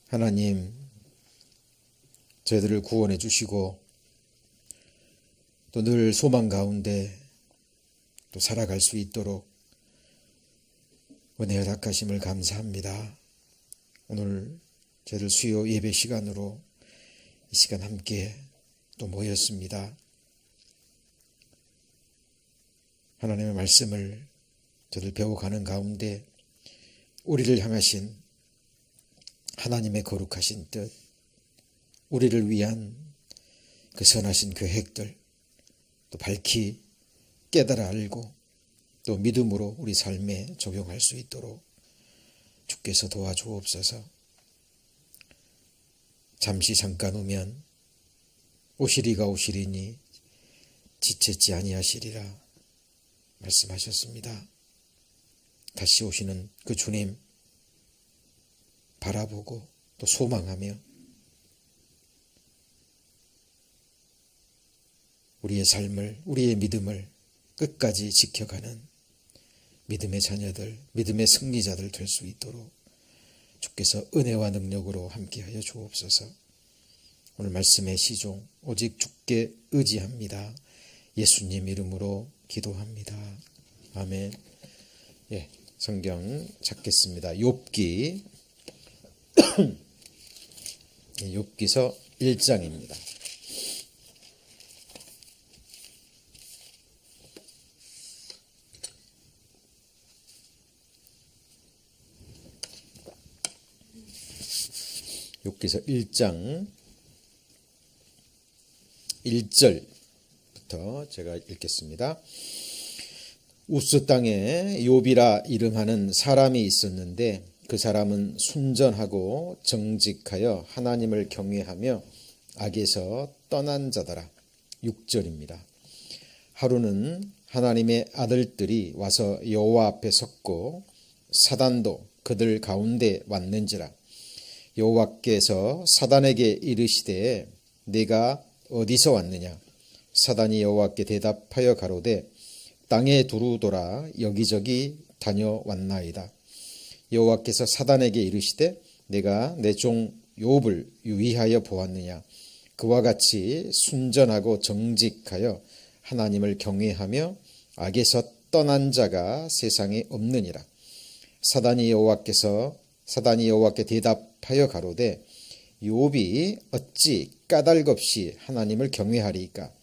하나님, 저희들을 구원해 주시고 또 늘 소망 가운데 또 살아갈 수 있도록 은혜와 닦으심을 감사합니다. 오늘 저희들 수요 예배 시간으로 이 시간 함께 또 모였습니다. 하나님의 말씀을 저들 배워가는 가운데 우리를 향하신 하나님의 거룩하신 뜻, 우리를 위한 그 선하신 계획들 또 밝히 깨달아 알고 또 믿음으로 우리 삶에 적용할 수 있도록 주께서 도와주옵소서. 잠시 잠깐 오면 오시리가 오시리니 지체치 아니하시리라 말씀하셨습니다. 다시 오시는 그 주님 바라보고 또 소망하며 우리의 삶을, 우리의 믿음을 끝까지 지켜가는 믿음의 자녀들, 믿음의 승리자들 될 수 있도록 주께서 은혜와 능력으로 함께하여 주옵소서. 오늘 말씀의 시종 오직 주께 의지합니다. 예수님 이름으로 기도합니다. 아멘. 예, 성경 찾겠습니다. 욥기 욥기서 1장입니다. 욥기서 1장 1절부터 제가 읽겠습니다. 우스 땅에 욥이라 이름하는 사람이 있었는데 그 사람은 순전하고 정직하여 하나님을 경외하며 악에서 떠난 자더라. 6절입니다. 하루는 하나님의 아들들이 와서 여호와 앞에 섰고 사단도 그들 가운데 왔는지라. 여호와께서 사단에게 이르시되 내가 어디서 왔느냐? 사단이 여호와께 대답하여 가로되 땅에 두루 돌아 여기저기 다녀왔나이다. 여호와께서 사단에게 이르시되 내가 내 종 욥을 유의하여 보았느냐? 그와 같이 순전하고 정직하여 하나님을 경외하며 악에서 떠난 자가 세상에 없느니라. 사단이 여호와께 대답하여 가로되 욥이 어찌 까닭없이 하나님을 경외하리이까?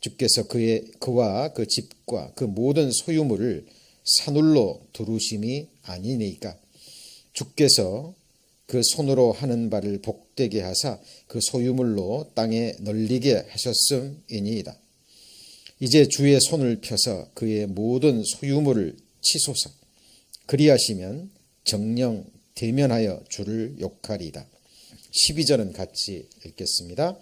주께서 그와 그 집과 그 모든 소유물을 산울로 두르심이 아니니까? 주께서 그 손으로 하는 바를 복되게 하사 그 소유물로 땅에 널리게 하셨음이니이다. 이제 주의 손을 펴서 그의 모든 소유물을 치소서. 그리하시면 정령 대면하여 주를 욕하리이다. 12절은 같이 읽겠습니다.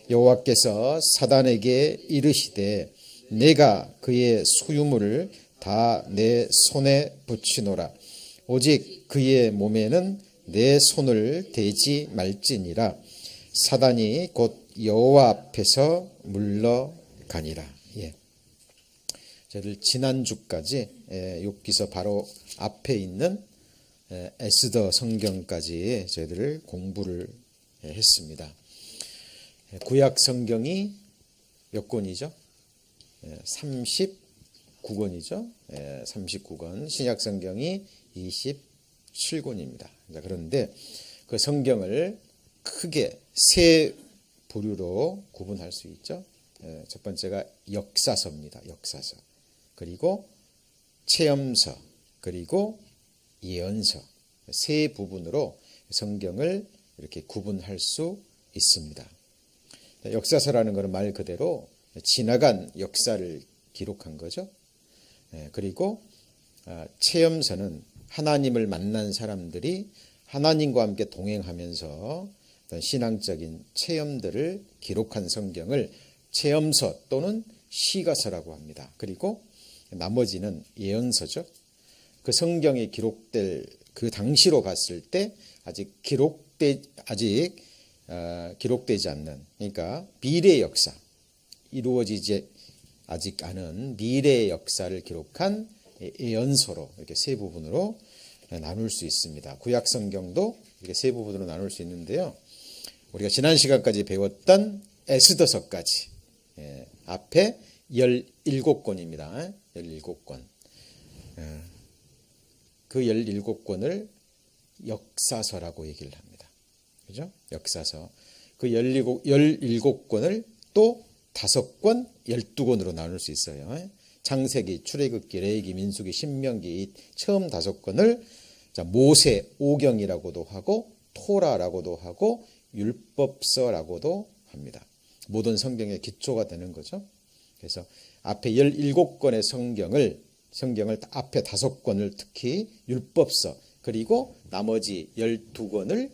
여호와께서 사단에게 이르시되 내가 그의 소유물을 다 내 손에 붙이노라. 오직 그의 몸에는 내 손을 대지 말지니라. 사단이 곧 여호와 앞에서 물러가니라. 예. 저희들 지난주까지 욥기서 바로 앞에 있는 에스더 성경까지 저희들 공부를 했습니다. 구약 성경이 몇 권이죠? 39권이죠. 39권. 신약 성경이 27권입니다. 그런데 그 성경을 크게 세 부류로 구분할 수 있죠. 첫 번째가 역사서입니다. 역사서. 그리고 체험서. 그리고 예언서. 세 부분으로 성경을 이렇게 구분할 수 있습니다. 역사서라는 것은 말 그대로 지나간 역사를 기록한 거죠. 그리고 체험서는 하나님을 만난 사람들이 하나님과 함께 동행하면서 어떤 신앙적인 체험들을 기록한 성경을 체험서 또는 시가서라고 합니다. 그리고 나머지는 예언서죠. 그 성경에 기록될 그 당시로 갔을 때 아직 기록되지 않는, 그러니까 미래 역사, 이루어지지 아직 않은 미래의 역사를 기록한 예언서로 이렇게 세 부분으로 나눌 수 있습니다. 구약 성경도 이렇게 세 부분으로 나눌 수 있는데요. 우리가 지난 시간까지 배웠던 에스더서까지 앞에 17권입니다. 17권. 그 17권을 역사서라고 얘기를 합니다. 그죠? 역사서. 그 17권을 또 5권, 12권으로 나눌 수 있어요. 창세기, 출애굽기, 레위기, 민수기, 신명기 이 처음 5권을 모세 오경이라고도 하고 토라라고도 하고 율법서라고도 합니다. 모든 성경의 기초가 되는 거죠. 그래서 앞에 17권의 성경을 앞에 5권을 특히 율법서 그리고 나머지 12권을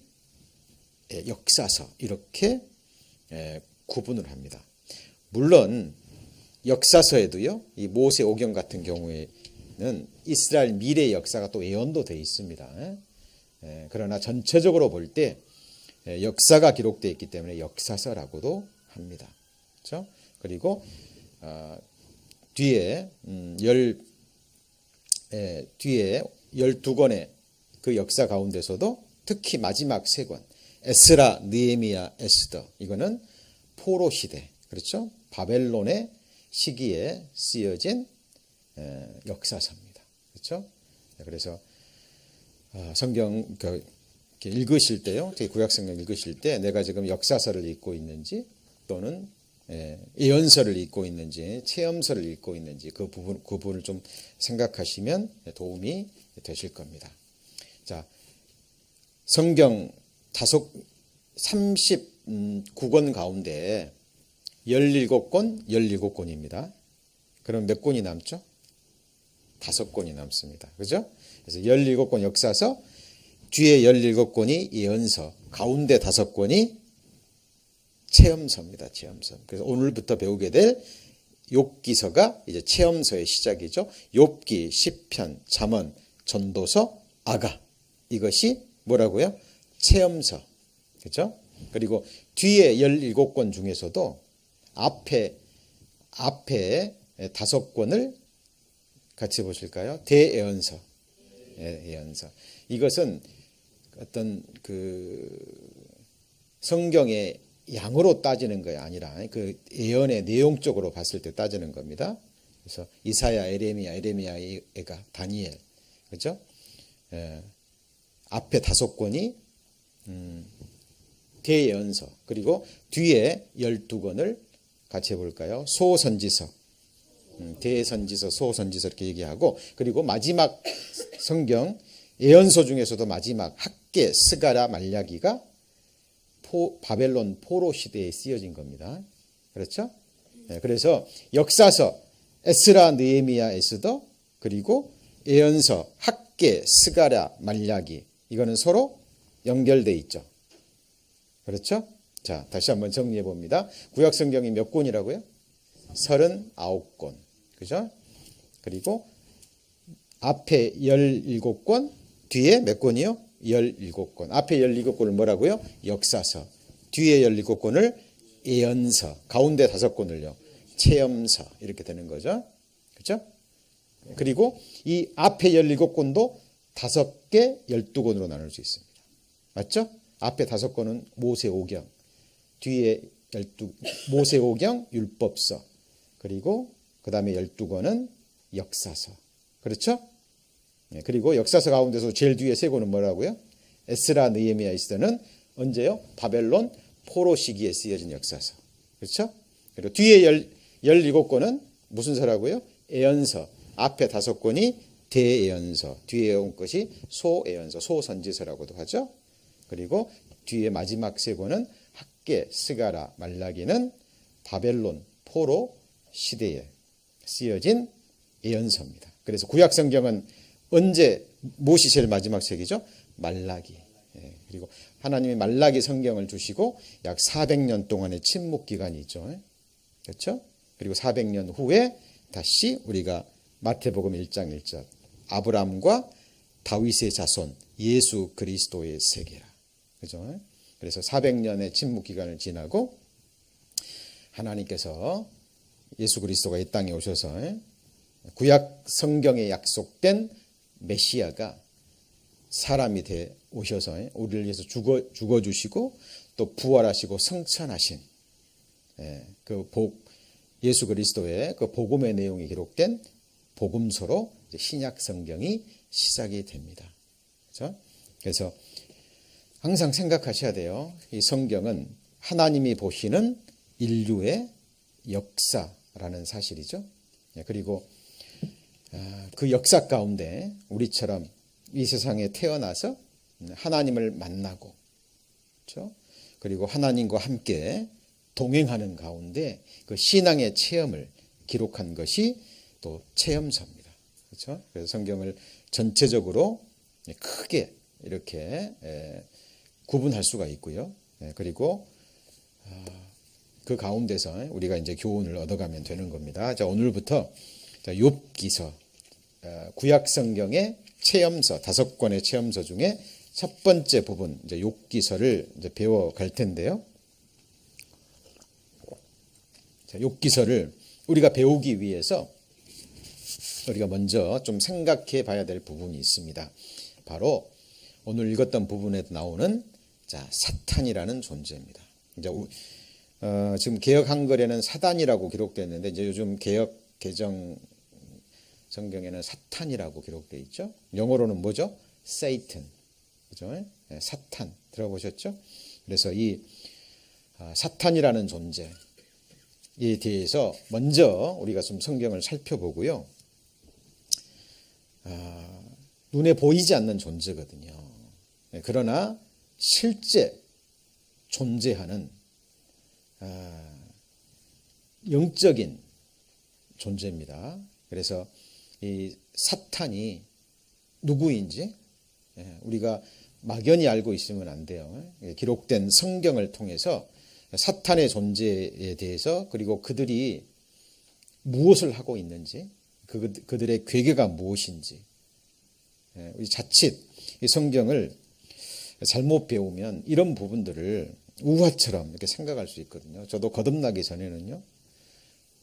역사서 이렇게 구분을 합니다. 물론 역사서에도요, 이 모세 오경 같은 경우에는 이스라엘 미래 역사가 또 예언도 되어 있습니다. 그러나 전체적으로 볼 때 역사가 기록되어 있기 때문에 역사서라고도 합니다. 그렇죠? 그리고 뒤에 12권의 그 역사 가운데서도 특히 마지막 3권 에스라, 느헤미야, 에스더 이거는 포로 시대, 그렇죠? 바벨론의 시기에 쓰여진 역사서입니다. 그렇죠? 그래서 성경 읽으실 때요, 특히 구약성경 읽으실 때 내가 지금 역사서를 읽고 있는지 또는 예언서를 읽고 있는지 체험서를 읽고 있는지 그 부분을 좀 생각하시면 도움이 되실 겁니다. 자, 성경 39권 가운데 17권입니다. 그럼 몇 권이 남죠? 5권이 남습니다. 그죠? 그래서 17권 역사서, 뒤에 17권이 예언서, 가운데 5권이 체험서입니다. 체험서. 그래서 오늘부터 배우게 될 욥기서가 이제 체험서의 시작이죠. 욥기, 시편, 잠언, 전도서, 아가. 이것이 뭐라고요? 체험서. 그렇죠? 그리고 뒤에 17권 중에서도 앞에 5권을 같이 보실까요? 대예언서. 예언서. 이것은 어떤 성경의 양으로 따지는 것이 아니라 그 예언의 내용적으로 봤을 때 따지는 겁니다. 그래서 이사야, 에레미야가 다니엘, 그렇죠? 앞에 5권이 대예언서, 그리고 뒤에 12권을 같이 해볼까요? 소선지서, 대선지서, 소선지서 이렇게 얘기하고, 그리고 마지막 성경 예언서 중에서도 마지막 학개, 스가랴, 말라기가 바벨론 포로 시대에 쓰여진 겁니다. 그렇죠? 그래서 역사서 에스라, 느헤미야, 에스더, 그리고 예언서 학개, 스가랴, 말라기 이거는 서로 연결돼 있죠. 그렇죠? 자, 다시 한번 정리해 봅니다. 구약 성경이 몇 권이라고요? 39권. 그죠? 그리고 앞에 17권, 뒤에 몇 권이요? 17권. 앞에 17권을 뭐라고요? 역사서. 뒤에 17권을 예언서. 가운데 5권을요. 체험서. 이렇게 되는 거죠. 그렇죠? 그리고 이 앞에 17권도 5개, 12권으로 나눌 수 있습니다. 맞죠? 앞에 5권은 모세오경, 뒤에 모세오경, 율법서, 그리고 그 다음에 12권은 역사서. 그렇죠? 그리고 역사서 가운데서 제일 뒤에 3권은 뭐라고요? 에스라, 느헤미야, 에스더는 언제요? 바벨론 포로 시기에 쓰여진 역사서. 그렇죠? 그리고 뒤에 17권은 무슨 서라고요? 예언서. 앞에 5권이 대예언서, 뒤에 온 것이 소예언서, 소선지서라고도 하죠. 그리고 뒤에 마지막 3권은 학개, 스가랴, 말라기는 바벨론 포로 시대에 쓰여진 예언서입니다. 그래서 구약 성경은 언제 무엇이 제일 마지막 책이죠? 말라기. 그리고 하나님이 말라기 성경을 주시고 약 400년 동안의 침묵 기간이 있죠. 그렇죠? 그리고 400년 후에 다시 우리가 마태복음 1장 1절 아브라함과 다윗의 자손 예수 그리스도의 세계라. 그죠? 그래서 400년의 침묵 기간을 지나고 하나님께서 예수 그리스도가 이 땅에 오셔서 구약 성경에 약속된 메시아가 사람이 돼 오셔서 우리를 위해서 죽어주시고 또 부활하시고 성천하신 예수 그리스도의 그 복음의 내용이 기록된 복음서로 신약 성경이 시작이 됩니다. 그렇죠? 그래서 항상 생각하셔야 돼요. 이 성경은 하나님이 보시는 인류의 역사라는 사실이죠. 그리고 그 역사 가운데 우리처럼 이 세상에 태어나서 하나님을 만나고, 그렇죠? 그리고 하나님과 함께 동행하는 가운데 그 신앙의 체험을 기록한 것이 또 체험서입니다. 그렇죠? 그래서 성경을 전체적으로 크게 이렇게 구분할 수가 있고요. 그리고 그 가운데서 우리가 이제 교훈을 얻어가면 되는 겁니다. 자, 오늘부터 욥기서 구약 성경의 체험서 5권의 체험서 중에 첫 번째 부분 이제 욥기서를 이제 배워갈 텐데요. 자, 욥기서를 우리가 배우기 위해서 우리가 먼저 좀 생각해 봐야 될 부분이 있습니다. 바로 오늘 읽었던 부분에 나오는 사탄이라는 존재입니다. 이제 지금 개역 한글에는 사단이라고 기록되어 있는데 이제 요즘 개역 개정 성경에는 사탄이라고 기록되어 있죠. 영어로는 뭐죠? Satan. 그죠? 사탄 들어보셨죠? 그래서 이 사탄이라는 존재에 대해서 먼저 우리가 좀 성경을 살펴보고요. 눈에 보이지 않는 존재거든요. 그러나 실제 존재하는 영적인 존재입니다. 그래서 이 사탄이 누구인지 우리가 막연히 알고 있으면 안 돼요. 기록된 성경을 통해서 사탄의 존재에 대해서 그리고 그들이 무엇을 하고 있는지 그들의 괴계가 무엇인지 우리 자칫 이 성경을 잘못 배우면 이런 부분들을 우화처럼 이렇게 생각할 수 있거든요. 저도 거듭나기 전에는요.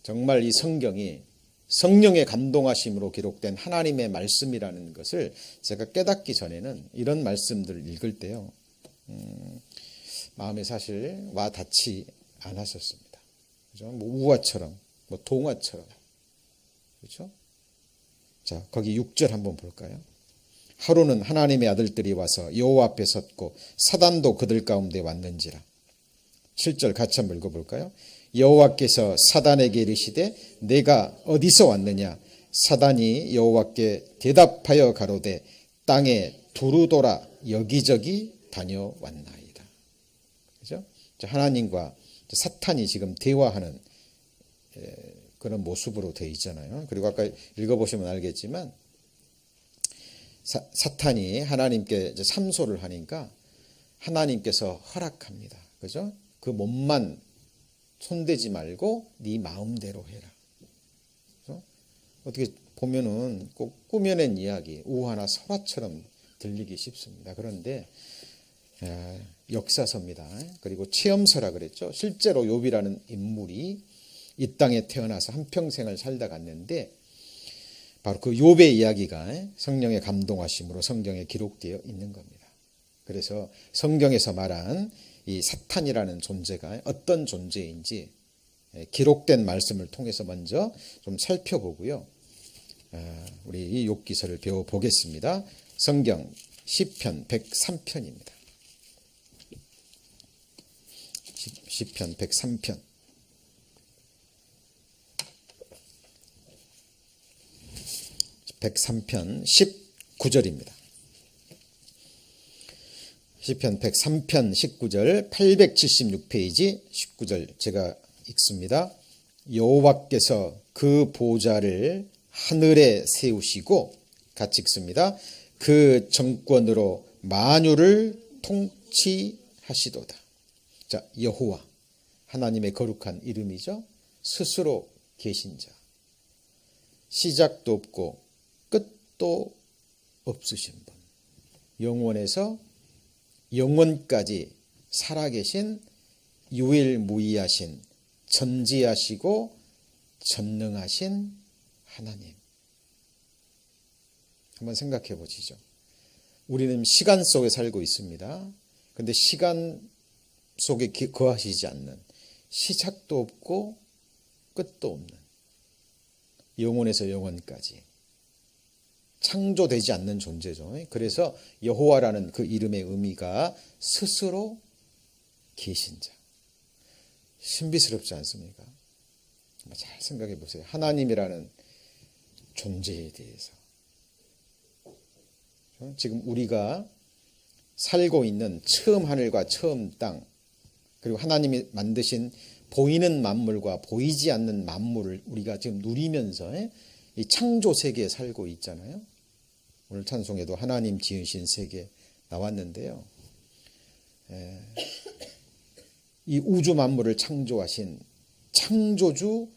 정말 이 성경이 성령의 감동하심으로 기록된 하나님의 말씀이라는 것을 제가 깨닫기 전에는 이런 말씀들을 읽을 때요. 마음에 사실 와 닿지 않았었습니다. 그죠? 뭐 우화처럼, 뭐 동화처럼. 그렇죠? 자, 거기 6절 한번 볼까요? 하루는 하나님의 아들들이 와서 여호와 앞에 섰고 사단도 그들 가운데 왔는지라. 7절 같이 한번 읽어볼까요? 여호와께서 사단에게 이르시되 내가 어디서 왔느냐? 사단이 여호와께 대답하여 가로되 땅에 두루 돌아 여기저기 다녀왔나이다. 그죠? 하나님과 사탄이 지금 대화하는 그런 모습으로 되어 있잖아요. 그리고 아까 읽어보시면 알겠지만 사탄이 하나님께 참소를 하니까 하나님께서 허락합니다. 그죠? 그 몸만 손대지 말고 네 마음대로 해라. 그죠? 어떻게 보면은 꼭 꾸며낸 이야기, 우화나 설화처럼 들리기 쉽습니다. 그런데 역사서입니다. 그리고 체험서라 그랬죠. 실제로 욥이라는 인물이 이 땅에 태어나서 한평생을 살다 갔는데 바로 그 욥의 이야기가 성령의 감동하심으로 성경에 기록되어 있는 겁니다. 그래서 성경에서 말한 이 사탄이라는 존재가 어떤 존재인지 기록된 말씀을 통해서 먼저 좀 살펴보고요. 우리 이 욥기서를 배워보겠습니다. 성경 시편 103편입니다. 시편 103편. 103편 19절입니다. 시편 103편 19절 876페이지 19절 제가 읽습니다. 여호와께서 그 보좌를 하늘에 세우시고 같이 읽습니다. 그 정권으로 만유를 통치하시도다. 자, 여호와 하나님의 거룩한 이름이죠. 스스로 계신 자. 시작도 없고 끝도 없으신 분. 영원에서 영원까지 살아계신 유일무이하신 전지하시고 전능하신 하나님. 한번 생각해 보시죠. 우리는 시간 속에 살고 있습니다. 근데 시간 속에 거하시지 않는, 시작도 없고 끝도 없는, 영원에서 영원까지 창조되지 않는 존재죠. 그래서 여호와라는 그 이름의 의미가 스스로 계신 자. 신비스럽지 않습니까? 잘 생각해 보세요. 하나님이라는 존재에 대해서. 지금 우리가 살고 있는 처음 하늘과 처음 땅, 그리고 하나님이 만드신 보이는 만물과 보이지 않는 만물을 우리가 지금 누리면서 이 창조 세계에 살고 있잖아요. 오늘 찬송에도 하나님 지으신 세계 나왔는데요. 이 우주 만물을 창조하신 창조주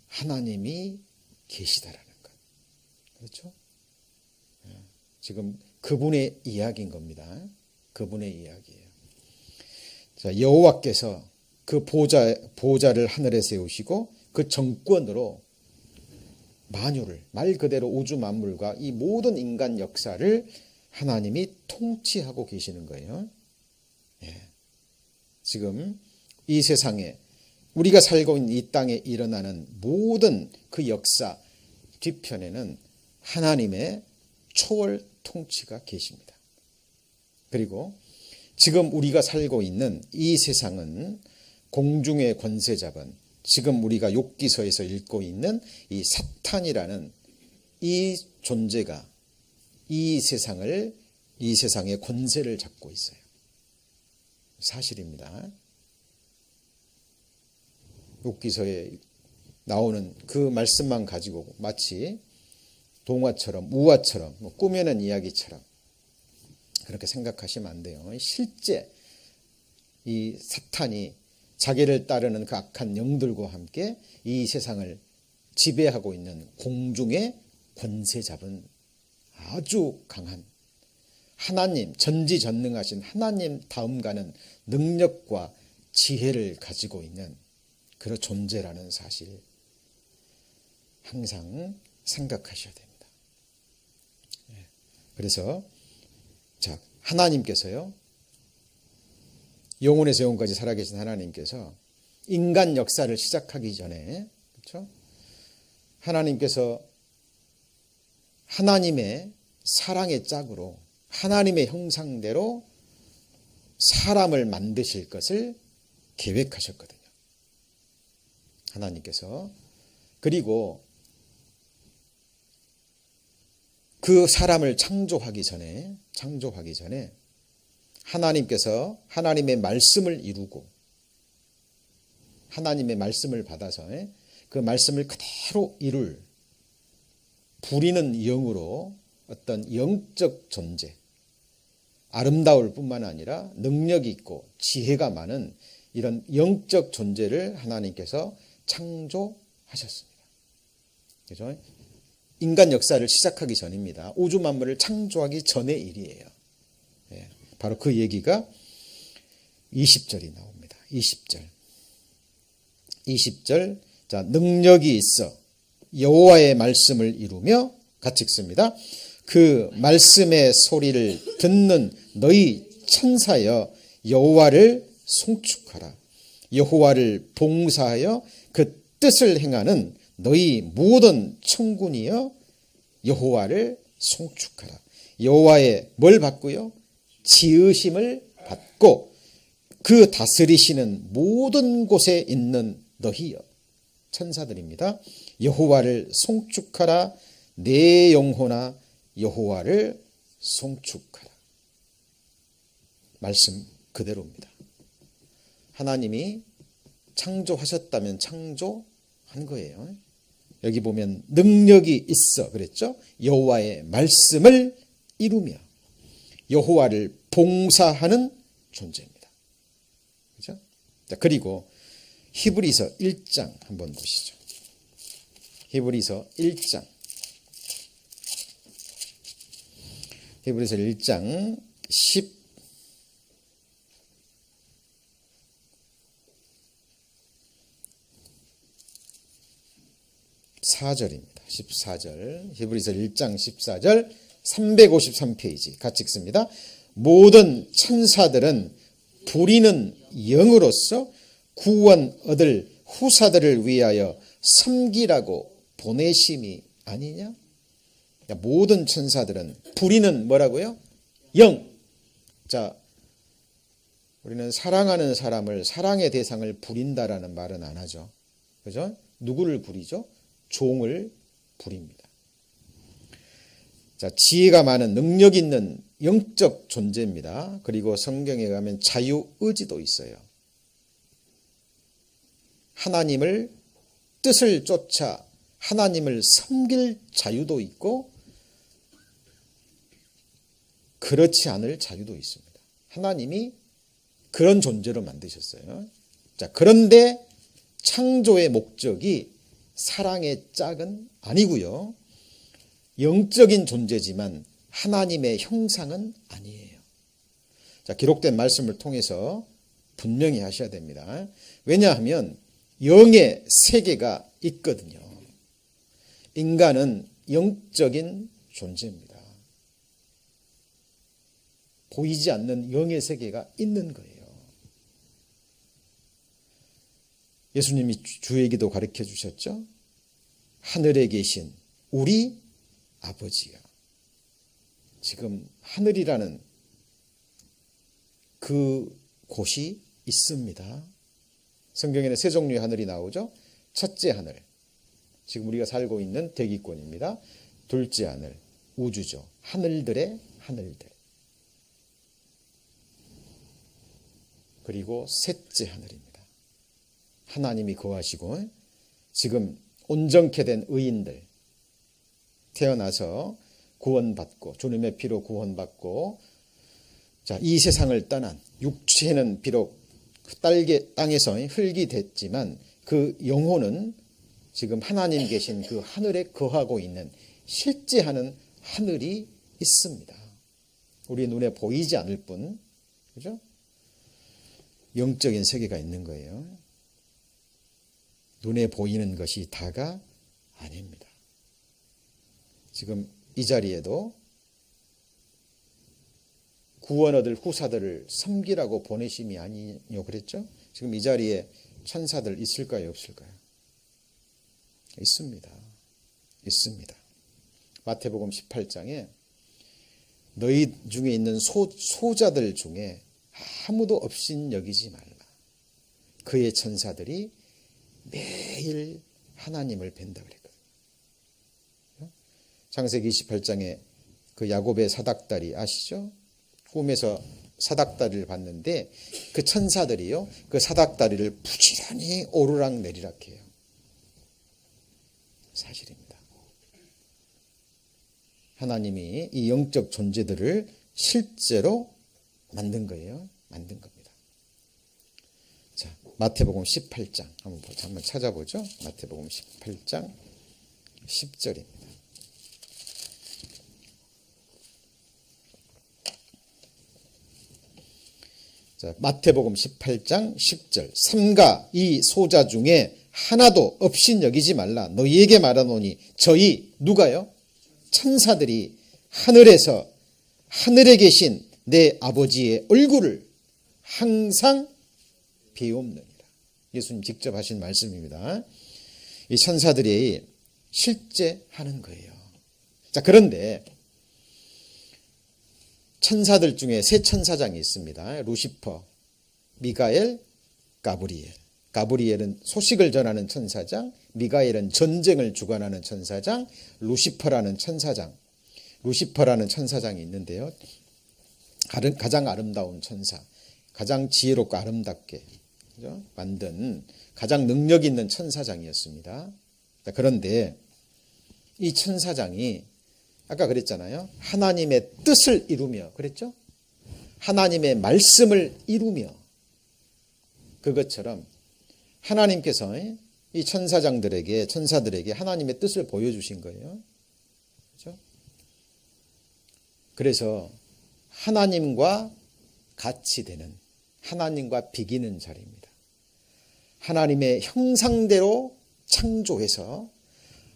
하나님이 계시다라는 것. 그렇죠? 지금 그분의 이야기인 겁니다. 그분의 이야기예요. 자, 여호와께서 그 보좌를 하늘에 세우시고 그 정권으로 만유를, 말 그대로 우주 만물과 이 모든 인간 역사를 하나님이 통치하고 계시는 거예요. 지금 이 세상에 우리가 살고 있는 이 땅에 일어나는 모든 그 역사 뒤편에는 하나님의 초월 통치가 계십니다. 그리고 지금 우리가 살고 있는 이 세상은 공중의 권세 잡은, 지금 우리가 욥기서에서 읽고 있는 이 사탄이라는 이 존재가 이 세상의 권세를 잡고 있어요. 사실입니다. 욥기서에 나오는 그 말씀만 가지고 마치 동화처럼, 우화처럼, 꾸며낸 이야기처럼 그렇게 생각하시면 안 돼요. 실제 이 사탄이 자기를 따르는 그 악한 영들과 함께 이 세상을 지배하고 있는 공중의 권세 잡은 아주 강한 하나님, 전지전능하신 하나님 다음 가는 능력과 지혜를 가지고 있는 그런 존재라는 사실 항상 생각하셔야 됩니다. 그래서 자, 하나님께서요, 영원에서 영원까지 살아계신 하나님께서 인간 역사를 시작하기 전에, 그렇죠? 하나님께서 하나님의 사랑의 짝으로 하나님의 형상대로 사람을 만드실 것을 계획하셨거든요. 하나님께서. 그리고 그 사람을 창조하기 전에 하나님께서 하나님의 말씀을 이루고 하나님의 말씀을 받아서 그 말씀을 그대로 이룰 부리는 영으로 어떤 영적 존재, 아름다울 뿐만 아니라 능력이 있고 지혜가 많은 이런 영적 존재를 하나님께서 창조하셨습니다. 그죠? 인간 역사를 시작하기 전입니다. 우주 만물을 창조하기 전의 일이에요. 바로 그 얘기가 20절이 나옵니다. 20절. 자, 능력이 있어 여호와의 말씀을 이루며 같이 읽습니다. 그 말씀의 소리를 듣는 너희 천사여 여호와를 송축하라. 여호와를 봉사하여 그 뜻을 행하는 너희 모든 천군이여 여호와를 송축하라. 여호와의 뭘 받고요? 지으심을 받고 그 다스리시는 모든 곳에 있는 너희여, 천사들입니다. 여호와를 송축하라. 내 영혼아 여호와를 송축하라. 말씀 그대로입니다. 하나님이 창조하셨다면 창조한 거예요. 여기 보면 능력이 있어 그랬죠. 여호와의 말씀을 이루며 여호와를 봉사하는 존재입니다. 그렇죠? 자, 그리고 히브리서 1장 한번 보시죠. 히브리서 1장. 히브리서 1장 14절입니다. 14절. 히브리서 1장 14절 353페이지 같이 읽습니다. 모든 천사들은 부리는 영으로서 구원 얻을 후사들을 위하여 섬기라고 보내심이 아니냐? 모든 천사들은 부리는 뭐라고요? 영. 자, 우리는 사랑하는 사람을 사랑의 대상을 부린다라는 말은 안 하죠. 그죠? 누구를 부리죠? 종을 부립니다. 자, 지혜가 많은 능력 있는 영적 존재입니다. 그리고 성경에 가면 자유의지도 있어요. 하나님을 뜻을 쫓아 하나님을 섬길 자유도 있고 그렇지 않을 자유도 있습니다. 하나님이 그런 존재로 만드셨어요. 자, 그런데 창조의 목적이 사랑의 짝은 아니고요. 영적인 존재지만 하나님의 형상은 아니에요. 자, 기록된 말씀을 통해서 분명히 하셔야 됩니다. 왜냐하면 영의 세계가 있거든요. 인간은 영적인 존재입니다. 보이지 않는 영의 세계가 있는 거예요. 예수님이 주의 기도 가르쳐 주셨죠? 하늘에 계신 우리 아버지야. 지금 하늘이라는 그 곳이 있습니다. 성경에는 세 종류의 하늘이 나오죠. 첫째 하늘, 지금 우리가 살고 있는 대기권입니다. 둘째 하늘, 우주죠. 하늘들의 하늘들. 그리고 셋째 하늘입니다. 하나님이 거하시고 지금 온전케 된 의인들, 태어나서 구원받고 주님의 피로 구원받고, 자, 이 세상을 떠난 육체는 비록 땅에서 흙이 됐지만 그 영혼은 지금 하나님 계신 그 하늘에 거하고 있는 실제 하는 하늘이 있습니다. 우리 눈에 보이지 않을 뿐, 그죠? 영적인 세계가 있는 거예요. 눈에 보이는 것이 다가 아닙니다. 지금 이 자리에도 구원 얻을 후사들을 섬기라고 보내심이 아니뇨 그랬죠? 지금 이 자리에 천사들 있을까요, 없을까요? 있습니다. 있습니다. 마태복음 18장에 너희 중에 있는 소자들 중에 아무도 없인 여기지 말라. 그의 천사들이 매일 하나님을 뵌다 그랬거든요. 창세기 28장에 그 야곱의 사닥다리 아시죠? 꿈에서 사닥다리를 봤는데 그 천사들이요, 그 사닥다리를 부지런히 오르락 내리락 해요. 사실입니다. 하나님이 이 영적 존재들을 실제로 만든 거예요. 만든 겁니다. 자, 마태복음 18장 한번 찾아보죠. 마태복음 18장 10절입니다. 자, 마태복음 18장 10절. 삼가 이 소자 중에 하나도 없인 여기지 말라. 너희에게 말하노니 저희 누가요? 천사들이 하늘에서 하늘에 계신 내 아버지의 얼굴을 항상 배움느니라. 예수님 직접 하신 말씀입니다. 이 천사들이 실제 하는 거예요. 자, 그런데 천사들 중에 세 천사장이 있습니다. 루시퍼, 미가엘, 가브리엘. 가브리엘은 소식을 전하는 천사장, 미가엘은 전쟁을 주관하는 천사장, 루시퍼라는 천사장. 루시퍼라는 천사장이 있는데요. 가장 아름다운 천사, 가장 지혜롭고 아름답게, 그죠? 만든 가장 능력 있는 천사장이었습니다. 그런데 이 천사장이 아까 그랬잖아요. 하나님의 뜻을 이루며, 그랬죠? 하나님의 말씀을 이루며, 그것처럼 하나님께서 이 천사들에게 하나님의 뜻을 보여주신 거예요. 그렇죠? 그래서 하나님과 같이 되는, 하나님과 비기는 자리입니다. 하나님의 형상대로 창조해서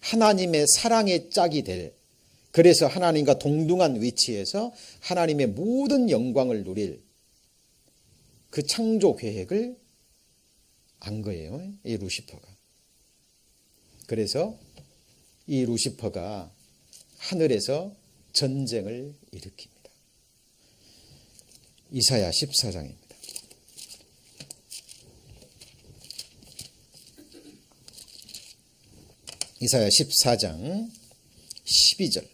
하나님의 사랑의 짝이 될 그래서 하나님과 동등한 위치에서 하나님의 모든 영광을 누릴 그 창조 계획을 안 거예요, 이 루시퍼가. 그래서 이 루시퍼가 하늘에서 전쟁을 일으킵니다. 이사야 14장입니다. 이사야 14장 12절.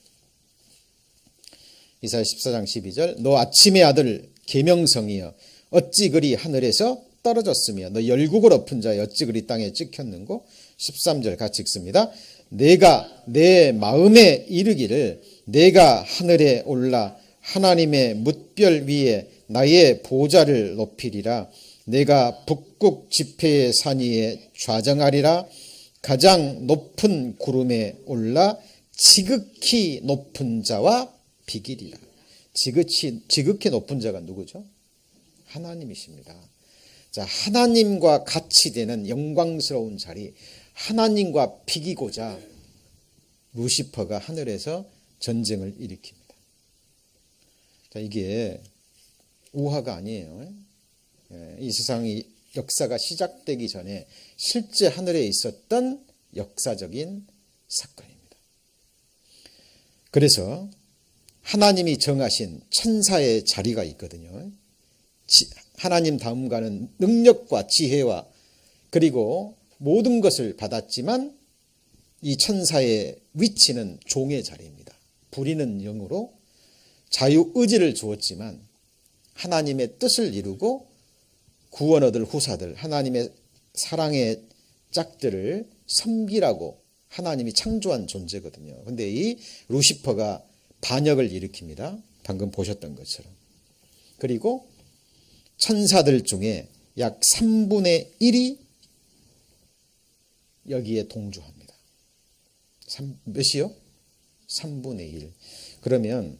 이사야 14장 12절. 너 아침의 아들 계명성이여 어찌 그리 하늘에서 떨어졌으며 너 열국을 엎은 자여 어찌 그리 땅에 찍혔는고. 13절 같이 읽습니다. 내가 내 마음에 이르기를 내가 하늘에 올라 하나님의 뭇별 위에 나의 보좌를 높이리라. 내가 북극 지폐의 산 위에 좌정하리라. 가장 높은 구름에 올라 지극히 높은 자와 비기리라. 지극히 높은 자가 누구죠? 하나님이십니다. 자, 하나님과 같이 되는 영광스러운 자리, 하나님과 비기고자 루시퍼가 하늘에서 전쟁을 일으킵니다. 자, 이게 우화가 아니에요. 이 세상이 역사가 시작되기 전에 실제 하늘에 있었던 역사적인 사건입니다. 그래서 하나님이 정하신 천사의 자리가 있거든요. 하나님 다음과는 능력과 지혜와 그리고 모든 것을 받았지만 이 천사의 위치는 종의 자리입니다. 부리는 영으로 자유의지를 주었지만 하나님의 뜻을 이루고 구원 얻을 후사들, 하나님의 사랑의 짝들을 섬기라고 하나님이 창조한 존재거든요. 그런데 이 루시퍼가 반역을 일으킵니다. 방금 보셨던 것처럼. 그리고 천사들 중에 약 3분의 1이 여기에 동조합니다. 몇이요? 3분의 1. 그러면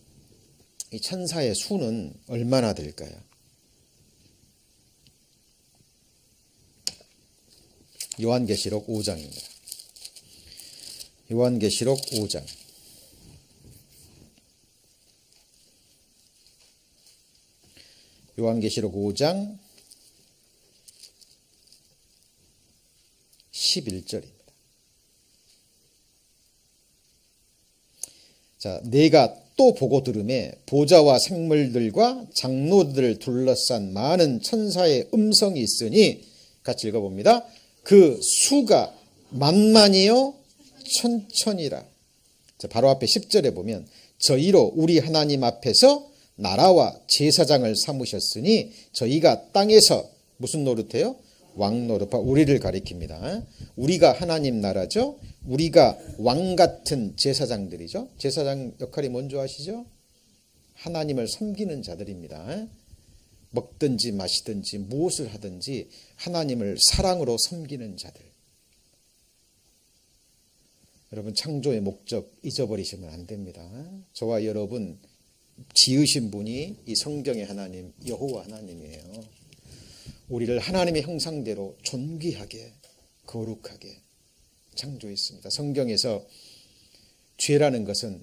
이 천사의 수는 얼마나 될까요? 요한계시록 5장입니다. 요한계시록 5장. 요한계시록 5장 11절입니다. 자, 내가 또 보고 들음에 보좌와 생물들과 장로들을 둘러싼 많은 천사의 음성이 있으니 같이 읽어봅니다. 그 수가 만만이요 천천이라. 자, 바로 앞에 10절에 보면 저희로 우리 하나님 앞에서 나라와 제사장을 삼으셨으니 저희가 땅에서 무슨 노릇해요? 왕 노릇. 우리를 가리킵니다. 우리가 하나님 나라죠. 우리가 왕 같은 제사장들이죠. 제사장 역할이 뭔지 아시죠? 하나님을 섬기는 자들입니다. 먹든지 마시든지 무엇을 하든지 하나님을 사랑으로 섬기는 자들. 여러분 창조의 목적 잊어버리시면 안 됩니다. 저와 여러분 지으신 분이 이 성경의 하나님 여호와 하나님이에요. 우리를 하나님의 형상대로 존귀하게 거룩하게 창조했습니다. 성경에서 죄라는 것은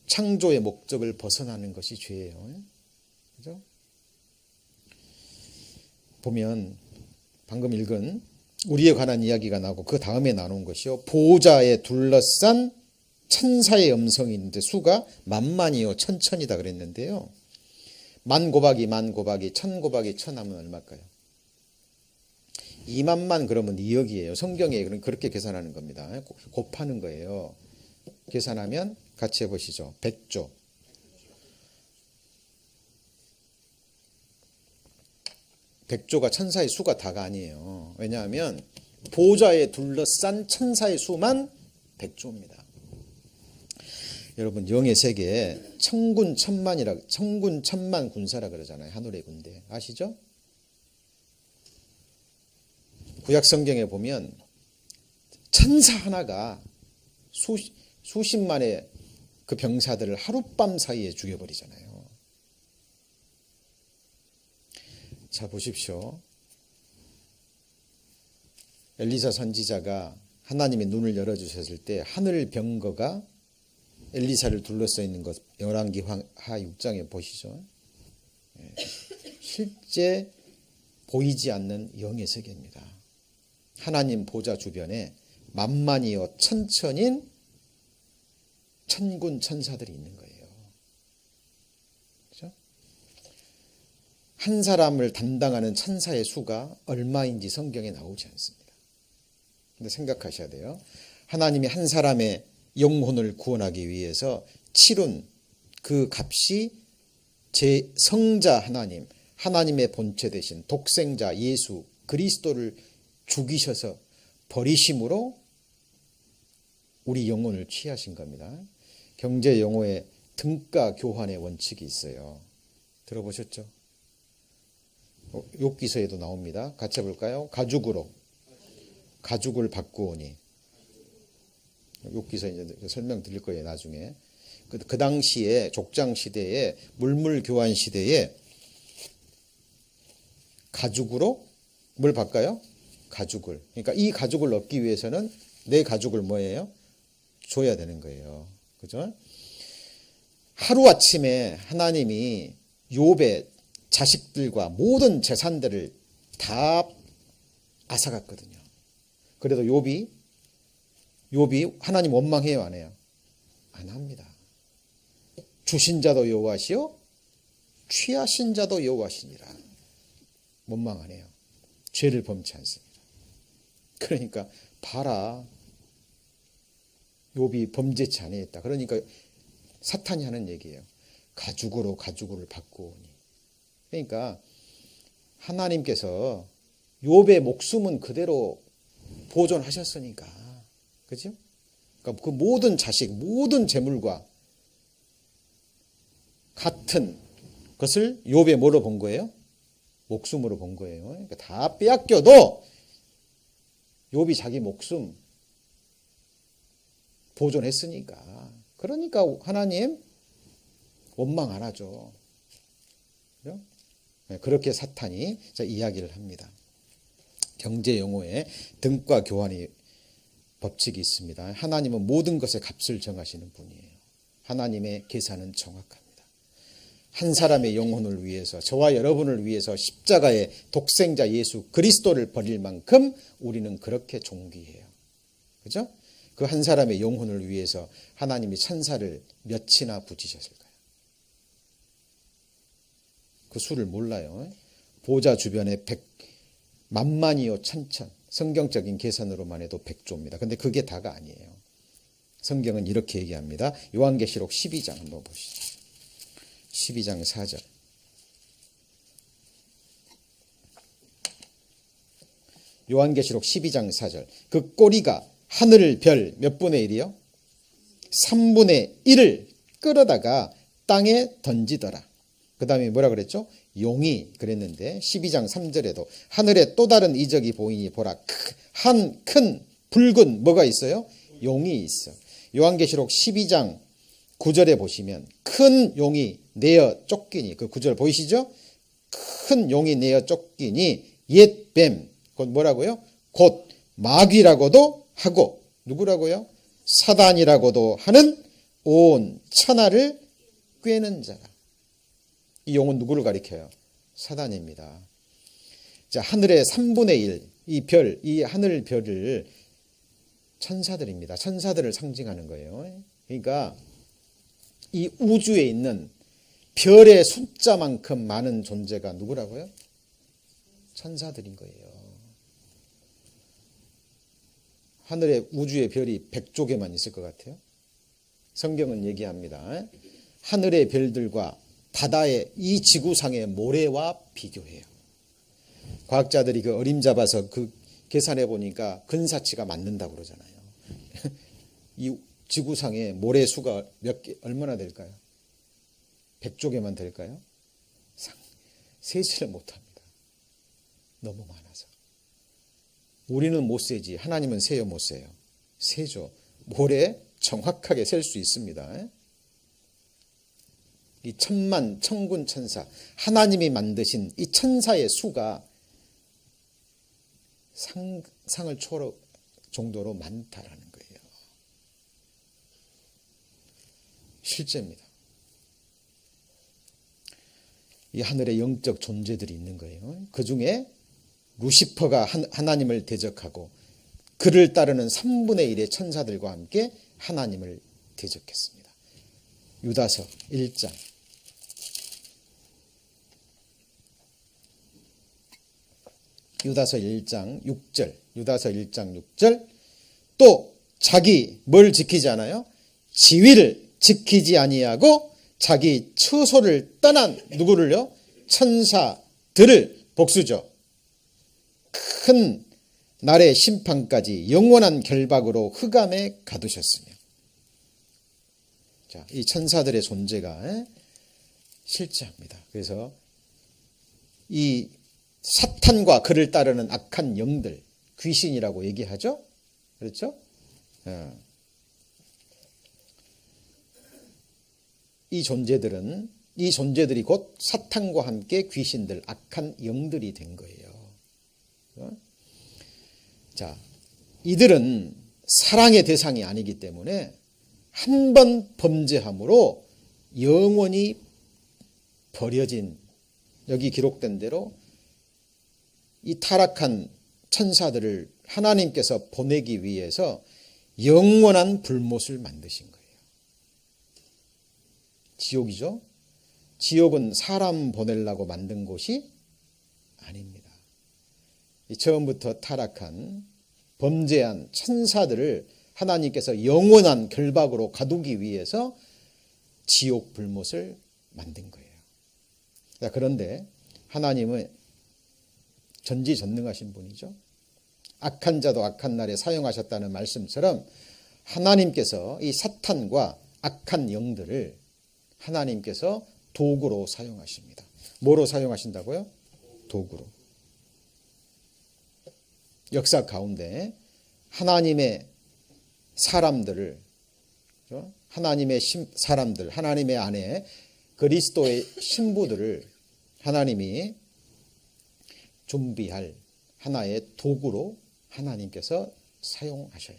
창조의 목적을 벗어나는 것이 죄예요. 그죠? 보면 방금 읽은 우리에 관한 이야기가 나오고 그 다음에 나눈 것이요. 보호자에 둘러싼 천사의 음성이 있는데 수가 만만이요 천천이다 그랬는데요. 만 곱하기 천 곱하기 천 하면 얼마일까요? 2만만 그러면 2억이에요. 성경에 그렇게 계산하는 겁니다. 곱하는 거예요. 계산하면 같이 해보시죠. 100조. 100조가 천사의 수가 다가 아니에요. 왜냐하면 보좌에 둘러싼 천사의 수만 100조입니다. 여러분 영의 세계에 천군 천만 군사라 그러잖아요. 하늘의 군대 아시죠? 구약 성경에 보면 천사 하나가 수십만의 그 병사들을 하룻밤 사이에 죽여버리잖아요. 자 보십시오. 엘리사 선지자가 하나님의 눈을 열어주셨을 때 하늘 병거가 엘리사를 둘러싸 있는 것 열왕기 하 6장에 보시죠. 실제 보이지 않는 영의 세계입니다. 하나님 보좌 주변에 만만이요 천천인 천군 천사들이 있는 거예요. 그렇죠? 한 사람을 담당하는 천사의 수가 얼마인지 성경에 나오지 않습니다. 근데 생각하셔야 돼요. 하나님이 한 사람의 영혼을 구원하기 위해서 치룬 그 값이 제 성자 하나님, 하나님의 본체 되신 독생자 예수 그리스도를 죽이셔서 버리심으로 우리 영혼을 취하신 겁니다. 경제 용어에 등가 교환의 원칙이 있어요. 들어보셨죠? 욥기서에도 나옵니다. 같이 해볼까요? 가죽으로 가죽을 바꾸오니. 욥기서 이제 설명 드릴 거예요, 나중에. 그 당시에 족장 시대에 물물 교환 시대에 가죽으로 뭘 바꿔요? 가죽을. 그러니까 이 가죽을 얻기 위해서는 내 가죽을 뭐예요? 줘야 되는 거예요. 그죠? 하루아침에 하나님이 욥의 자식들과 모든 재산들을 다 앗아갔거든요. 그래도 욥이 하나님 원망해요, 안 해요? 안 합니다. 주신 자도 여호와시요 취하신 자도 여호와시니라. 원망 안 해요. 죄를 범치 않습니다. 그러니까 봐라, 욥이 범죄치 아니했다. 그러니까 사탄이 하는 얘기예요. 가죽으로 가죽을 바꾸오니. 그러니까 하나님께서 욥의 목숨은 그대로 보존하셨으니까, 그죠? 그러니까 그 모든 자식, 모든 재물과 같은 것을 욥의 뭐로 본 거예요? 목숨으로 본 거예요. 그러니까 다 빼앗겨도 욥이 자기 목숨 보존했으니까. 그러니까 하나님 원망 안 하죠. 그죠? 그렇게 사탄이 이야기를 합니다. 경제 용어에 등가 교환의 법칙이 있습니다. 하나님은 모든 것의 값을 정하시는 분이에요. 하나님의 계산은 정확합니다. 한 사람의 영혼을 위해서, 저와 여러분을 위해서 십자가의 독생자 예수 그리스도를 버릴 만큼 우리는 그렇게 존귀해요. 그죠? 그 한 사람의 영혼을 위해서 하나님이 천사를 몇이나 붙이셨을까요? 그 수를 몰라요. 보좌 주변에 100만만이요 천천. 성경적인 계산으로만 해도 100조입니다. 근데 그게 다가 아니에요. 성경은 이렇게 얘기합니다. 요한계시록 12장 한번 보시죠. 12장 4절. 요한계시록 12장 4절. 그 꼬리가 하늘 별 몇 분의 1이요? 3분의 1을 끌어다가 땅에 던지더라. 그 다음에 뭐라 그랬죠? 용이 그랬는데 12장 3절에도 하늘에 또 다른 이적이 보이니 보라, 한 큰 붉은 뭐가 있어요? 용이 있어. 요한계시록 12장 9절에 보시면 큰 용이 내어 쫓기니, 그 9절 보이시죠? 큰 용이 내어 쫓기니 옛 뱀, 곧 뭐라고요? 곧 마귀라고도 하고, 누구라고요? 사단이라고도 하는 온 천하를 꿰는 자라. 이 용은 누구를 가리켜요? 사단입니다. 자, 하늘의 3분의 1, 이 별, 이 하늘 별을 천사들입니다. 천사들을 상징하는 거예요. 그러니까 이 우주에 있는 별의 숫자만큼 많은 존재가 누구라고요? 천사들인 거예요. 하늘의 우주의 별이 100조개만 있을 것 같아요? 성경은 얘기합니다. 하늘의 별들과 바다의 이 지구상의 모래와 비교해요. 과학자들이 그 어림잡아서 그 계산해 보니까 근사치가 맞는다고 그러잖아요. 이 지구상의 모래 수가 얼마나 될까요? 100조개만 될까요? 세지를 못합니다. 너무 많아서. 우리는 못 세지, 하나님은 세요, 못 세요? 세죠. 모래 정확하게 셀 수 있습니다. 이 천만 천군 천사, 하나님이 만드신 이 천사의 수가 상상을 초월할 정도로 많다라는 거예요. 실제입니다. 이 하늘에 영적 존재들이 있는 거예요. 그 중에 루시퍼가 하나님을 대적하고 그를 따르는 3분의 1의 천사들과 함께 하나님을 대적했습니다. 유다서 1장. 유다서 1장 6절. 유다서 1장 6절. 또 자기 뭘 지키지 않아요? 지위를 지키지 아니하고 자기 처소를 떠난 누구를요? 천사들을 복수죠. 큰 날의 심판까지 영원한 결박으로 흑암에 가두셨으며. 자, 이 천사들의 존재가 실제합니다. 그래서 이 사탄과 그를 따르는 악한 영들, 귀신이라고 얘기하죠. 그렇죠? 이 존재들이 곧 사탄과 함께 귀신들, 악한 영들이 된 거예요. 자, 이들은 사랑의 대상이 아니기 때문에 한 번 범죄함으로 영원히 버려진, 여기 기록된 대로 이 타락한 천사들을 하나님께서 보내기 위해서 영원한 불못을 만드신 거예요. 지옥이죠. 지옥은 사람 보내려고 만든 곳이 아닙니다. 처음부터 타락한 범죄한 천사들을 하나님께서 영원한 결박으로 가두기 위해서 지옥 불못을 만든 거예요. 그런데 하나님은 전지전능하신 분이죠. 악한 자도 악한 날에 사용하셨다는 말씀처럼 하나님께서 이 사탄과 악한 영들을 하나님께서 도구로 사용하십니다. 뭐로 사용하신다고요? 도구로. 역사 가운데 하나님의 사람들을, 하나님의 사람들, 하나님의 안에 그리스도의 신부들을 하나님이 준비할 하나의 도구로 하나님께서 사용하셔요.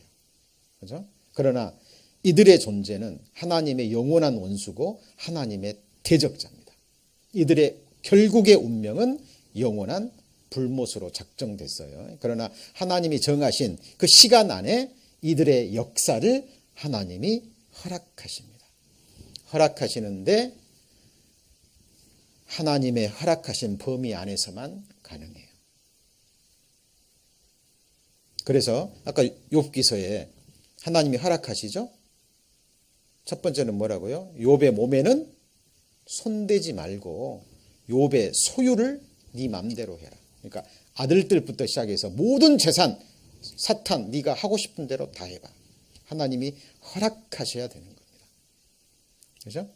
그죠? 그러나 이들의 존재는 하나님의 영원한 원수고 하나님의 대적자입니다. 이들의 결국의 운명은 영원한 불못으로 작정됐어요. 그러나 하나님이 정하신 그 시간 안에 이들의 역사를 하나님이 허락하십니다. 허락하시는데 하나님의 허락하신 범위 안에서만 가능해요. 그래서 아까 욥기서에 하나님이 허락하시죠? 첫 번째는 뭐라고요? 욥의 몸에는 손대지 말고 욥의 소유를 네 맘대로 해라. 그러니까 아들들부터 시작해서 모든 재산, 사탄 네가 하고 싶은 대로 다 해봐. 하나님이 허락하셔야 되는 겁니다. 그렇죠?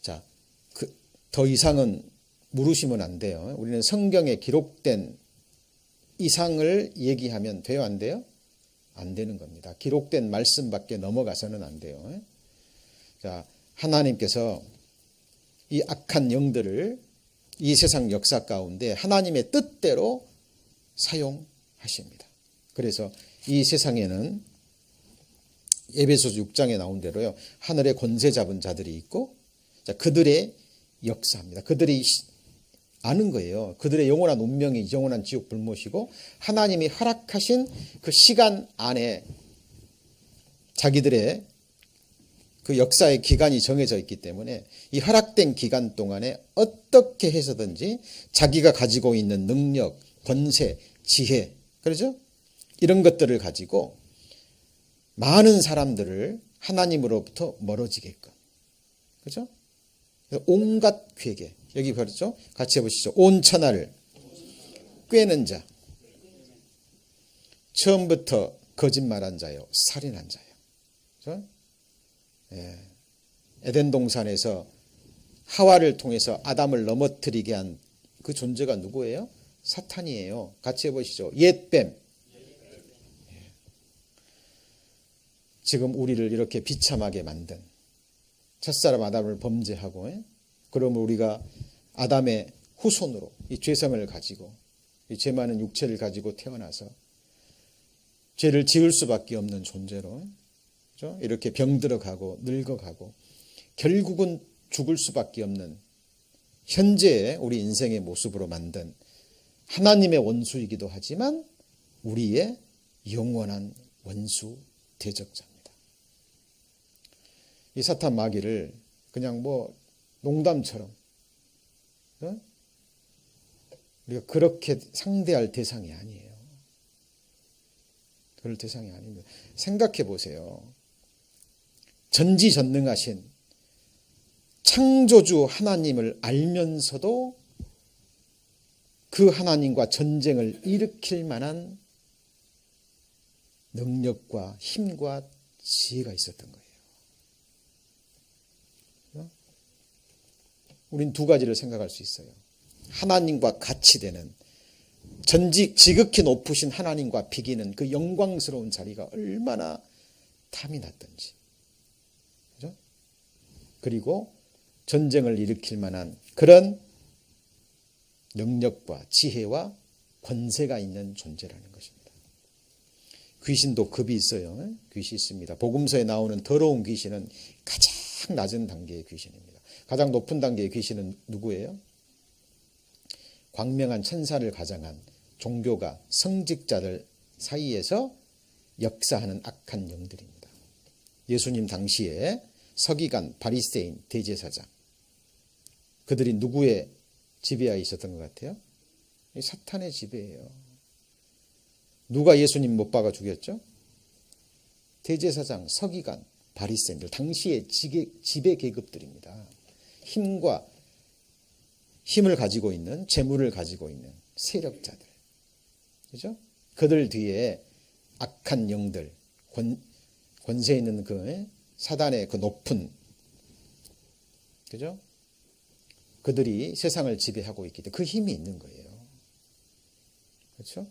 자, 더 이상은 물으시면 안 돼요. 우리는 성경에 기록된 이상을 얘기하면 돼요, 안 돼요? 안 되는 겁니다. 기록된 말씀밖에 넘어가서는 안 돼요. 자, 하나님께서 이 악한 영들을 이 세상 역사 가운데 하나님의 뜻대로 사용하십니다. 그래서 이 세상에는 에베소서 6장에 나온 대로요, 하늘에 권세 잡은 자들이 있고, 자, 그들의 역사입니다. 그들이 아는 거예요. 그들의 영원한 운명이 영원한 지옥 불못이고 하나님이 허락하신 그 시간 안에 자기들의 그 역사의 기간이 정해져 있기 때문에 이 허락된 기간 동안에 어떻게 해서든지 자기가 가지고 있는 능력, 권세, 지혜, 그렇죠? 이런 것들을 가지고 많은 사람들을 하나님으로부터 멀어지게끔, 그렇죠? 온갖 괴계, 여기 그렇죠? 같이 해보시죠. 온 천하를 꿰는 자, 처음부터 거짓말한 자요, 살인한 자요. 그렇죠? 예. 에덴 동산에서 하와를 통해서 아담을 넘어뜨리게 한 그 존재가 누구예요? 사탄이에요. 같이 해보시죠. 옛뱀. 예. 지금 우리를 이렇게 비참하게 만든 첫사람 아담을 범죄하고, 그러면 우리가 아담의 후손으로 이 죄성을 가지고 이 죄 많은 육체를 가지고 태어나서 죄를 지을 수밖에 없는 존재로 그죠? 이렇게 병들어가고 늙어가고 결국은 죽을 수밖에 없는 현재의 우리 인생의 모습으로 만든 하나님의 원수이기도 하지만 우리의 영원한 원수 대적자입니다. 이 사탄 마귀를 그냥 뭐 농담처럼 우리가 그렇게 상대할 대상이 아니에요. 그럴 대상이 아닙니다. 생각해 보세요. 전지전능하신 창조주 하나님을 알면서도 그 하나님과 전쟁을 일으킬 만한 능력과 힘과 지혜가 있었던 거예요. 우린 두 가지를 생각할 수 있어요. 하나님과 같이 되는 지극히 높으신 하나님과 비기는 그 영광스러운 자리가 얼마나 탐이 났던지. 그죠? 그리고 전쟁을 일으킬 만한 그런 능력과 지혜와 권세가 있는 존재라는 것입니다. 귀신도 급이 있어요. 귀신이 있습니다. 복음서에 나오는 더러운 귀신은 가장 낮은 단계의 귀신입니다. 가장 높은 단계의 귀신은 누구예요? 광명한 천사를 가장한 종교가 성직자들 사이에서 역사하는 악한 영들입니다. 예수님 당시에 서기관, 바리새인, 대제사장 그들이 누구의 지배하에 있었던 것 같아요? 사탄의 지배예요. 누가 예수님 못 박아 죽였죠? 대제사장, 서기관, 바리새인들 당시의 지배 계급들입니다. 힘을 가지고 있는, 재물을 가지고 있는 세력자들. 그죠? 그들 뒤에 악한 영들, 권세 있는 그 사단의 그 높은, 그죠? 그들이 세상을 지배하고 있기 때문에 그 힘이 있는 거예요. 그렇죠?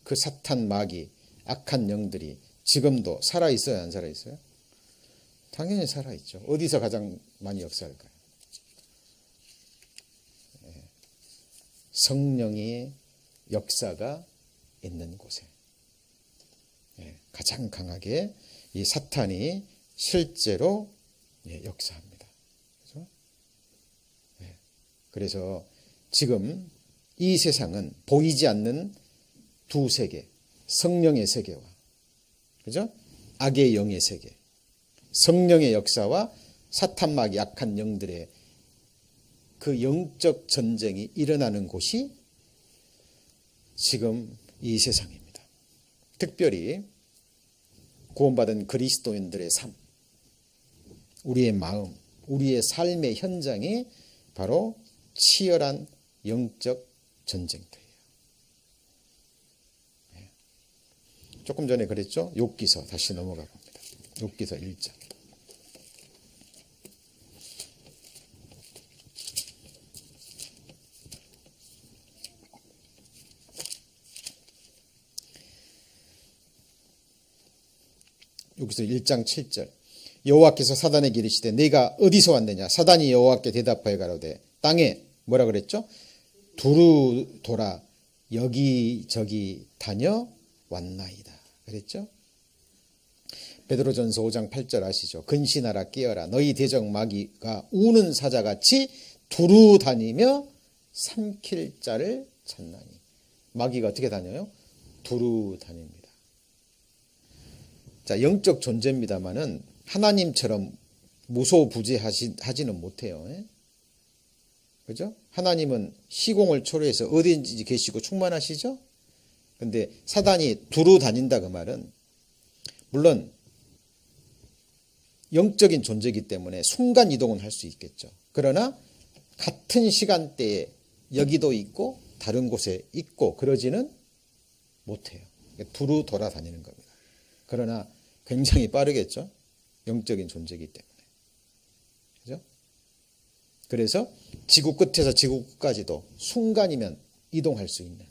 그 사탄 마귀, 악한 영들이 지금도 살아있어요? 안 살아있어요? 당연히 살아있죠. 어디서 가장 많이 역사할까요? 성령의 역사가 있는 곳에 가장 강하게 이 사탄이 실제로 역사합니다. 그렇죠? 그래서 지금 이 세상은 보이지 않는 두 세계, 성령의 세계와 그죠? 악의 영의 세계, 성령의 역사와 사탄 마귀 악한 영들의 그 영적 전쟁이 일어나는 곳이 지금 이 세상입니다. 특별히 구원받은 그리스도인들의 삶, 우리의 마음, 우리의 삶의 현장이 바로 치열한 영적 전쟁터예요. 조금 전에 그랬죠? 욥기서 다시 넘어가 봅니다. 욥기서 1장. 여기서 1장 7절. 여호와께서 사단에게 이르시되 네가 어디서 왔느냐? 사단이 여호와께 대답하여 가로되 땅에 뭐라 그랬죠? 두루 돌아 여기저기 다녀 왔나이다. 그랬죠? 베드로전서 5장 8절 아시죠? 근신하라 깨어라 너희 대적 마귀가 우는 사자같이 두루 다니며 삼킬 자를 찾나니. 마귀가 어떻게 다녀요? 두루 다닙니다. 자, 영적 존재입니다만은 하나님처럼 무소부재하지는 못해요. 그죠? 하나님은 시공을 초래해서 어디든지 계시고 충만하시죠? 근데 사단이 두루 다닌다 그 말은 물론 영적인 존재이기 때문에 순간 이동은 할 수 있겠죠. 그러나 같은 시간대에 여기도 있고 다른 곳에 있고 그러지는 못해요. 두루 돌아다니는 겁니다. 그러나 굉장히 빠르겠죠. 영적인 존재이기 때문에. 그죠? 그래서 지구 끝에서 지구 끝까지도 순간이면 이동할 수 있는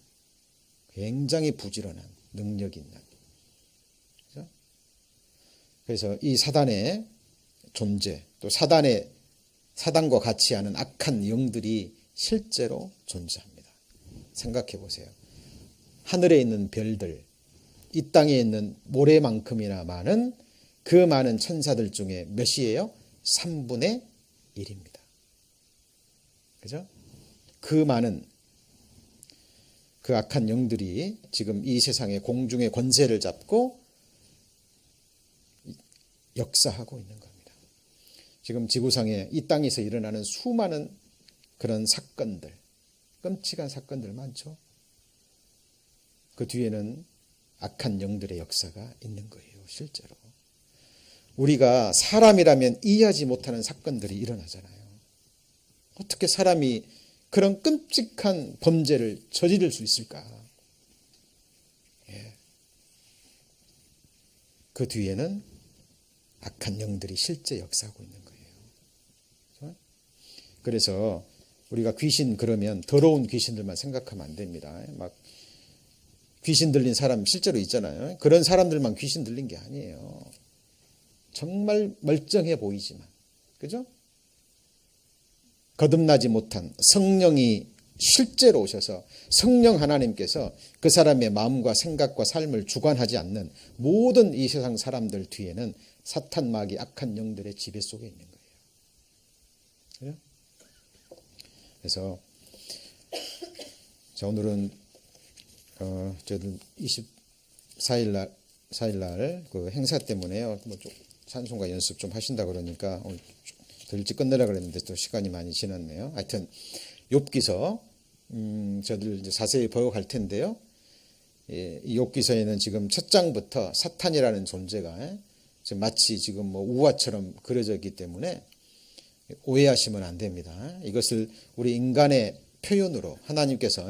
굉장히 부지런한 능력이 있는. 그죠? 그래서 이 사단의 존재, 또 사단과 같이 하는 악한 영들이 실제로 존재합니다. 생각해 보세요. 하늘에 있는 별들, 이 땅에 있는 모래만큼이나 많은 그 많은 천사들 중에 몇이에요? 3분의 1입니다. 그죠? 그 많은 그 악한 영들이 지금 이 세상의 공중의 권세를 잡고 역사하고 있는 겁니다. 지금 지구상에 이 땅에서 일어나는 수많은 그런 사건들, 끔찍한 사건들 많죠. 그 뒤에는 악한 영들의 역사가 있는 거예요. 실제로. 우리가 사람이라면 이해하지 못하는 사건들이 일어나잖아요. 어떻게 사람이 그런 끔찍한 범죄를 저지를 수 있을까? 예. 그 뒤에는 악한 영들이 실제 역사하고 있는 거예요. 그래서 우리가 귀신 그러면 더러운 귀신들만 생각하면 안 됩니다. 막 귀신 들린 사람 실제로 있잖아요. 그런 사람들만 귀신 들린 게 아니에요. 정말 멀쩡해 보이지만, 그죠? 거듭나지 못한 성령이 실제로 오셔서 성령 하나님께서 그 사람의 마음과 생각과 삶을 주관하지 않는 모든 이 세상 사람들 뒤에는 사탄 마귀 악한 영들의 지배 속에 있는 거예요. 그죠? 그래서 자, 오늘은 저희들 24일 그 행사 때문에요. 뭐 좀 찬송가 연습 좀 하신다 그러니까 오늘 더 일찍 끝내라 그랬는데 또 시간이 많이 지났네요. 하여튼 욥기서 저들 이제 자세히 배워갈 텐데요. 이 욥기서에는 지금 첫 장부터 사탄이라는 존재가 지금 마치 지금 뭐 우화처럼 그려져 있기 때문에 오해하시면 안 됩니다. 이것을 우리 인간의 표현으로 하나님께서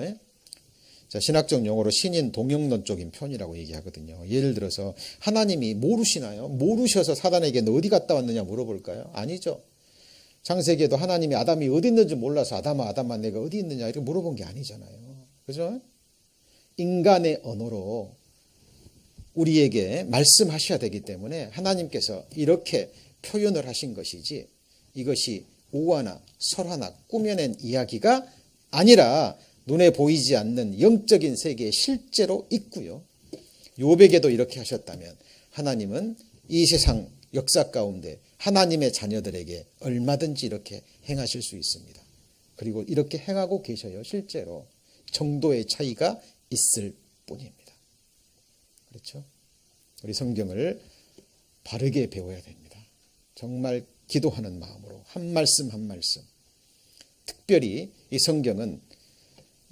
자, 신학적 용어로 신인 동영론 쪽인 편이라고 얘기하거든요. 예를 들어서 하나님이 모르시나요? 모르셔서 사단에게 너 어디 갔다 왔느냐 물어볼까요? 아니죠. 창세기에도 하나님이 아담이 어디 있는지 몰라서 아담아 내가 어디 있느냐 이렇게 물어본 게 아니잖아요. 그죠? 인간의 언어로 우리에게 말씀하셔야 되기 때문에 하나님께서 이렇게 표현을 하신 것이지 이것이 오화나 설화나 꾸며낸 이야기가 아니라 눈에 보이지 않는 영적인 세계에 실제로 있고요. 욥에게도 이렇게 하셨다면 하나님은 이 세상 역사 가운데 하나님의 자녀들에게 얼마든지 이렇게 행하실 수 있습니다. 그리고 이렇게 행하고 계셔요. 실제로 정도의 차이가 있을 뿐입니다. 그렇죠? 우리 성경을 바르게 배워야 됩니다. 정말 기도하는 마음으로 한 말씀 한 말씀. 특별히 이 성경은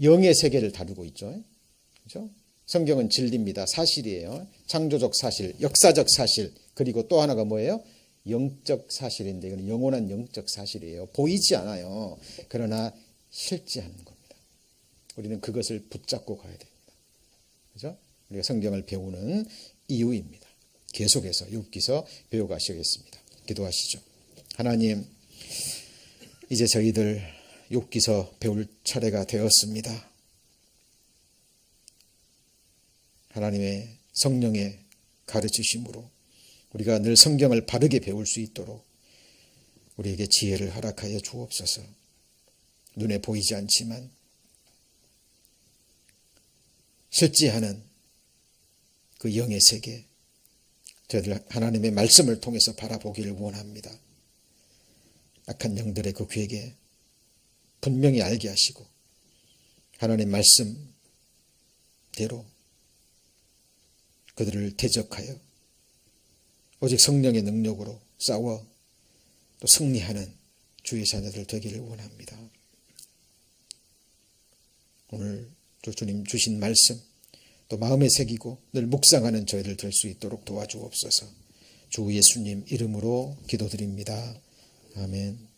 영의 세계를 다루고 있죠. 그렇죠? 성경은 진리입니다. 사실이에요. 창조적 사실, 역사적 사실, 그리고 또 하나가 뭐예요? 영적 사실인데 이건 영원한 영적 사실이에요. 보이지 않아요. 그러나 실제한 겁니다. 우리는 그것을 붙잡고 가야 됩니다. 그렇죠? 우리가 성경을 배우는 이유입니다. 계속해서 욥기서 배워가시겠습니다. 기도하시죠. 하나님, 이제 저희들 욥기서 배울 차례가 되었습니다. 하나님의 성령의 가르치심으로 우리가 늘 성경을 바르게 배울 수 있도록 우리에게 지혜를 허락하여 주옵소서. 눈에 보이지 않지만 실제하는 그 영의 세계, 저희들 하나님의 말씀을 통해서 바라보기를 원합니다. 악한 영들의 그 괴계 분명히 알게 하시고 하나님 말씀대로 그들을 대적하여 오직 성령의 능력으로 싸워 또 승리하는 주의 자녀들 되기를 원합니다. 오늘 주님 주신 말씀 또 마음에 새기고 늘 묵상하는 저희들 될 수 있도록 도와주옵소서. 주 예수님 이름으로 기도드립니다. 아멘.